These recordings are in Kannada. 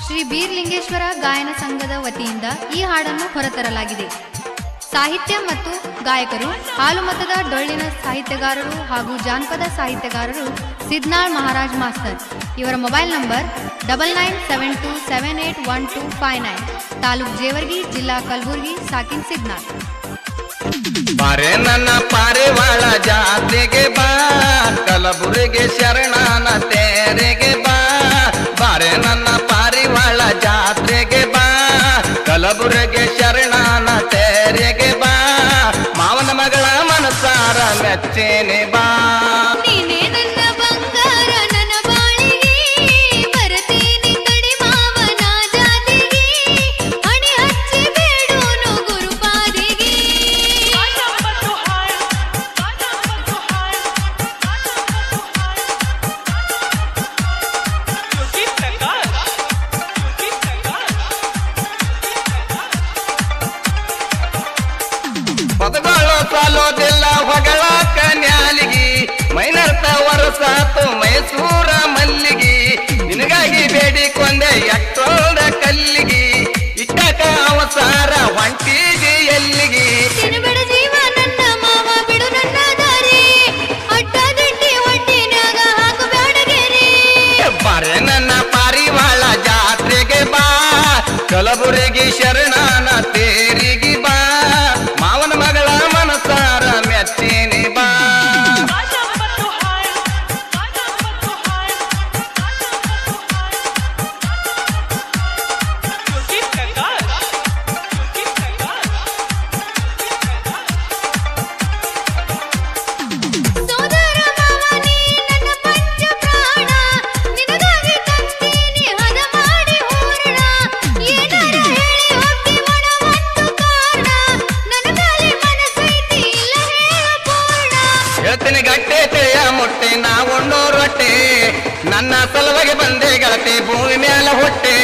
ಶ್ರೀ ಬೀರ್ಲಿಂಗೇಶ್ವರ ಗಾಯನ ಸಂಘದ ವತಿಯಿಂದ ಈ ಹಾಡನ್ನು ಹೊರತರಲಾಗಿದೆ. ಸಾಹಿತ್ಯ ಮತ್ತು ಗಾಯಕರು ಹಾಲುಮತದ ಡೊಳ್ಳಿನ ಸಾಹಿತ್ಯಗಾರರು ಹಾಗೂ ಜಾನಪದ ಸಾಹಿತ್ಯಗಾರರು ಸಿದ್ನಾಳ್ ಮಹಾರಾಜ್ ಮಾಸ್ತರ್. ಇವರ ಮೊಬೈಲ್ ನಂಬರ್ 9972781259, ತಾಲೂಕ್ ಜೇವರ್ಗಿ, ಜಿಲ್ಲಾ ಕಲಬುರ್ಗಿ, ಸಾಕಿನ್ ಸಿದ್ನಾಳ್. ಬಾರೆ ನನ್ನ ಪಾರಿವಾಳ ಜಾತ್ರೆಗೆ ಬಾ, ಕಲಬುರಗಿ ಶರಣನ ತೇರೆಗೆ ಬಾ. ಬಾರೆ ನನ್ನ ಪಾರಿವಾಳ ಜಾತ್ರೆಗೆ ಬಾ, ಕಲಬುರಗಿ ಶರಣನ ತೇರೆಗೆ ಬಾ. ಮಾವನ ಮಗಳ ಮನಸಾರ ಮೆಚ್ಚೇನೆ ಬಾ. ಪದಗಳು ಸಾಲೋದಿಲ್ಲ ಹೊಗಳ ಕನ್ಯಾಲಿಗಿ, ಮೈನರ್ತ ವರಸಾತು ಮೈಸೂರ ಮಲ್ಲಿಗಿ. ನಿನಗಾಗಿ ಬೇಡಿಕೊಂಡೆ ಎಷ್ಟೊಂದ ಕಲ್ಲಿಗಿ, ಇಟ್ಟಕ ಅವಸಾರ ಹೊಂಟಿಗಿ ಎಲ್ಲಿಗಿ. ಬಾರೆ ನನ್ನ ಪಾರಿವಾಳ ಜಾತ್ರೆಗೆ ಬಾ, ಕಲಬುರಗಿ ಶರಣನ ತೇರಿಗೆ ಬಾ. ಮಾವನ ಮಗಳ ಮನಸಾರ ಮೆಚ್ಚೇನೆ ಬಾ. ಹೇಳ್ತೀನಿ ಗಟ್ಟೆ ತಿಳಿಯ ಮುಟ್ಟೆ ನಾವೊಂದು ರೊಟ್ಟೆ, ನನ್ನ ಸಲುವಾಗಿ ಬಂದೆ ಗೆಳತಿ ಭೂಮಿ ಮೇಲೆ ಹುಟ್ಟೆ.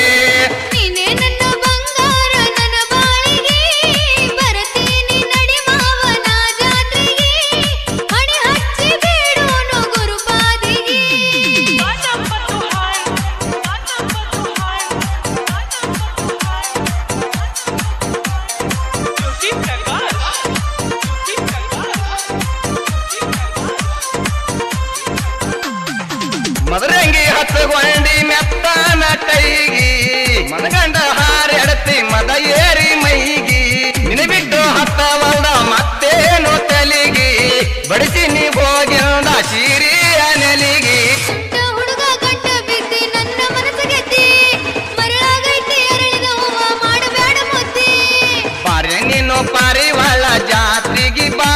ಮದರಂಗಿ ಹತ್ತಗೊಂಡಿ ಮೆತ್ತನ ಕೈಗಿ, ಮನಗಂಡ ಹಾರಿ ಎಡತಿ ಮದ ಏರಿ ಮೈಗಿ. ನಿನ ಬಿಟ್ಟು ಹತ್ತವಲ್ದ ಮತ್ತೇನು ತಲಿಗಿ, ಬಡಿಸಿ ನೀ ಹೋಗಿಂದ ಸೀರಿಯ ನೆಲಿಗಿ. ಪಾರೆ ನೀನು ಪಾರಿವಾಳ ಜಾತ್ರೆಗೆ ಬಾ,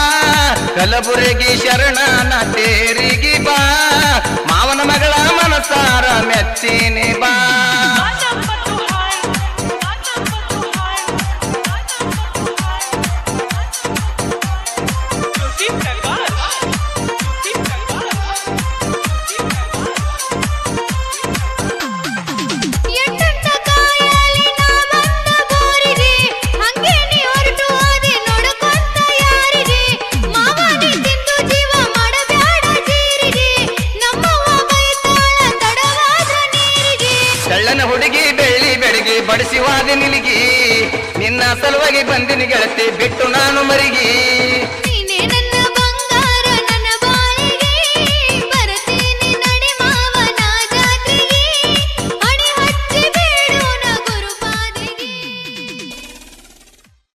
ಕಲಬುರಗಿ ಶರಣನ ತೇರಿಗೆ ಬಾ. ಮಾವನ ಮಗಳ ಮನಸಾರ ಮೆಚ್ಚೇನೆ ಬಾ. ಕಳ್ಳನ ಹುಡುಗಿ ಬೆಳ್ಳಿ ಬೆಳಗಿ ಬಡಿಸಿ ವಾದ ನಿಲಿಗಿ, ನಿನ್ನ ಸಲುವಾಗಿ ಬಂದಿನಿ ಗೆಳತಿ ಬಿಟ್ಟು ನಾನು ಮರಿಗಿ.